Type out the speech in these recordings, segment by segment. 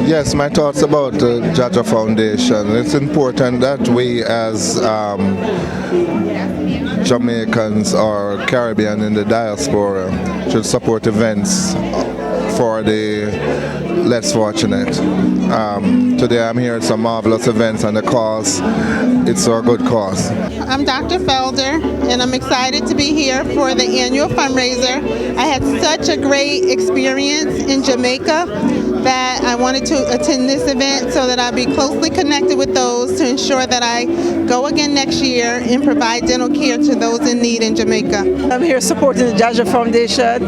Yes, my thoughts about the JAHJAH Foundation. It's important that we as Jamaicans or Caribbean in the diaspora should support events for the less fortunate. Today I'm here at some marvelous events and the cause, it's a good cause. I'm Dr. Felder and I'm excited to be here for the annual fundraiser. I had such a great experience in Jamaica that I wanted to attend this event so that I'll be closely connected with those to ensure that I go again next year and provide dental care to those in need in Jamaica. I'm here supporting the JAHJAH Foundation.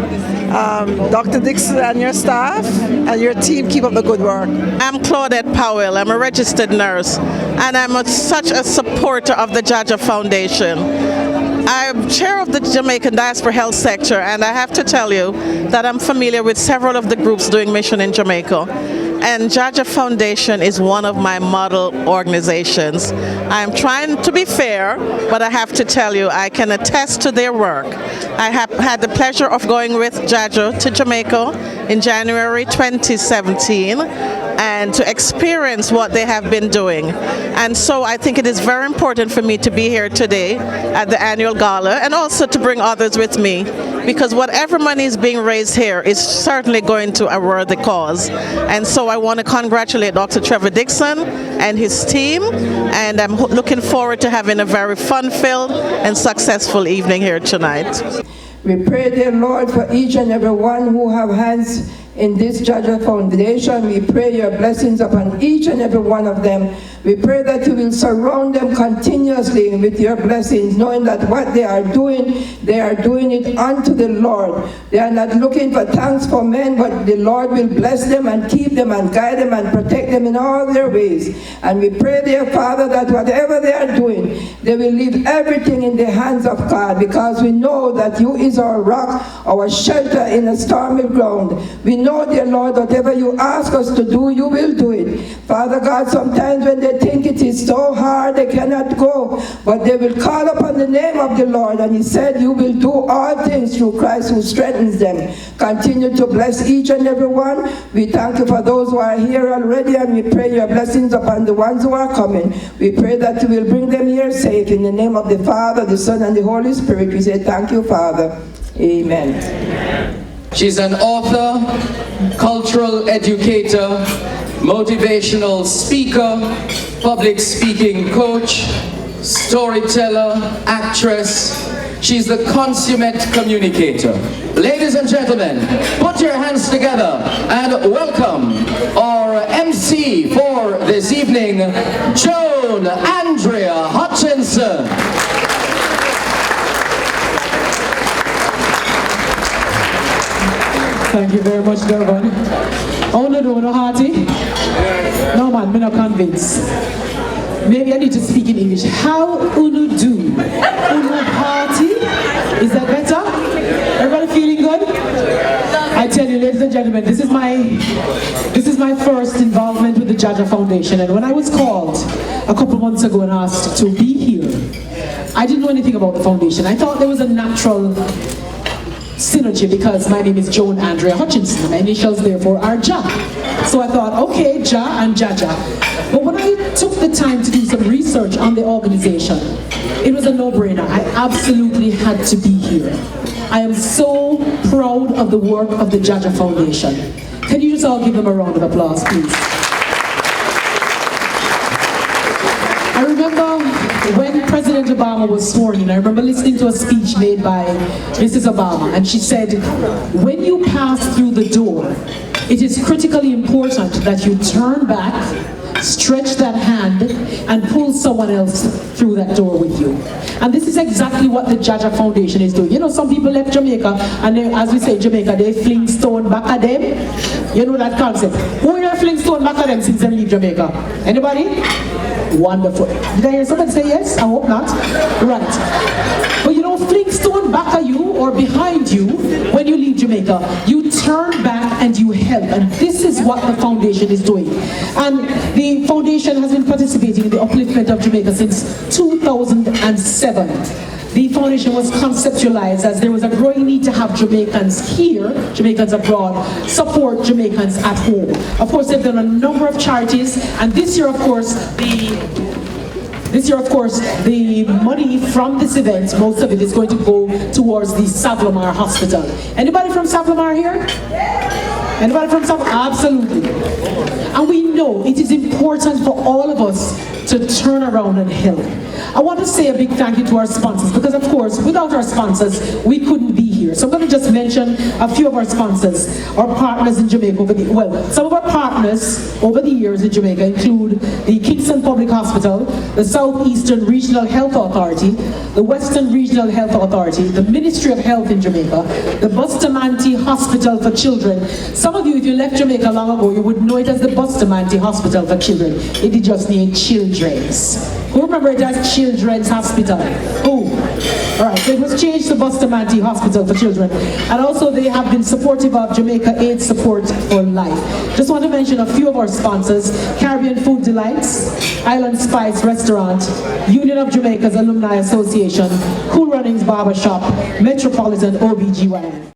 Dr. Dixon and your staff and your team, keep up the good work. I'm Claudette Powell. I'm a registered nurse and I'm such a supporter of the JAHJAH Foundation. I'm chair of the Jamaican Diaspora Health Sector, and I have to tell you that I'm familiar with several of the groups doing mission in Jamaica. And JAHJAH Foundation is one of my model organizations. I'm trying to be fair, but I have to tell you, I can attest to their work. I have had the pleasure of going with JAHJAH to Jamaica in January 2017 and to experience what they have been doing. And so I think it is very important for me to be here today at the annual gala and also to bring others with me, because whatever money is being raised here is certainly going to a worthy cause. And so I want to congratulate Dr. Trevor Dixon and his team, and I'm looking forward to having a very fun-filled and successful evening here tonight. We pray, dear Lord, for each and every one who have hands in this JAHJAH Foundation. We pray your blessings upon each and every one of them. We pray that you will surround them continuously with your blessings, knowing that what they are doing it unto the Lord. They are not looking for thanks for men, but the Lord will bless them and keep them and guide them and protect them in all their ways. And we pray, dear Father, that whatever they are doing, they will leave everything in the hands of God, because we know that you is our rock, our shelter in a stormy ground. We know, dear Lord, whatever you ask us to do, you will do it. Father God, sometimes when they think it is so hard, they cannot go, but they will call upon the name of the Lord, and he said you will do all things through Christ who strengthens them. Continue to bless each and every one. We thank you for those who are here already, and we pray your blessings upon the ones who are coming. We pray that you will bring them here safe. In the name of the Father, the Son, and the Holy Spirit, we say thank you, Father. Amen. Amen. She's an author, cultural educator, motivational speaker, public speaking coach, storyteller, actress. She's the consummate communicator. Ladies and gentlemen, put your hands together and welcome our MC for this evening, Joan Andrea Hutchinson. Thank you very much, Durban. Oh, no, hearty? No, man, I'm not convinced. Maybe I need to speak in English. How unu do? Unu hearty? Is that better? Everybody feeling good? I tell you, ladies and gentlemen, this is my first involvement with the JAHJAH Foundation, and when I was called a couple months ago and asked to be here, I didn't know anything about the foundation. I thought there was a natural synergy because my name is Joan Andrea Hutchinson. My initials therefore are JAH. So I thought, okay, JAH and JAHJAH. But when I took the time to do some research on the organization, it was a no-brainer. I absolutely had to be here. I am so proud of the work of the JAHJAH Foundation. Can you just all give them a round of applause, please? I remember when President Obama was sworn in, I remember listening to a speech made by Mrs. Obama, and she said, when you pass through the door, it is critically important that you turn back, stretch that hand, and pull someone else through that door with you. And this is exactly what the JAHJAH Foundation is doing. You know, some people left Jamaica, and they, as we say in Jamaica, they fling stone back at them. You know that concept. Who here fling stone back at them since they leave Jamaica? Anybody? Wonderful. Did I hear somebody say yes? I hope not. Right. But you know, fling stone back or behind you when you leave Jamaica. You turn back and you help, and this is what the foundation is doing. And the foundation has been participating in the upliftment of Jamaica since 2007. The foundation was conceptualized as there was a growing need to have Jamaicans here, Jamaicans abroad, support Jamaicans at home. Of course, they've done a number of charities, and this year, of course, the money from this event, most of it is going to go towards the Savanna-la-Mar Hospital. Anybody from Savanna-la-Mar here? Anybody from Savanna? Absolutely. And we know it is important for all of us to turn around and help. I want to say a big thank you to our sponsors, because of course, without our sponsors, we couldn't be here. So I'm going to just mention a few of our sponsors, our partners in Jamaica. Some of our partners over the years in Jamaica include the Kingston Public Hospital, the Southeastern Regional Health Authority, the Western Regional Health Authority, the Ministry of Health in Jamaica, the Bustamante Hospital for Children. Some of you, if you left Jamaica long ago, you would know it as the Bustamante Hospital for Children. It is just named Children's. Who remember it as Children's Hospital? Oh, all right, so it was changed to Bustamante Hospital for Children. And also they have been supportive of Jamaica AIDS Support for Life. Just want to mention a few of our sponsors: Caribbean Food Delights, Island Spice Restaurant, Union of Jamaica's Alumni Association, Cool Runnings Barbershop, Metropolitan OBGYN.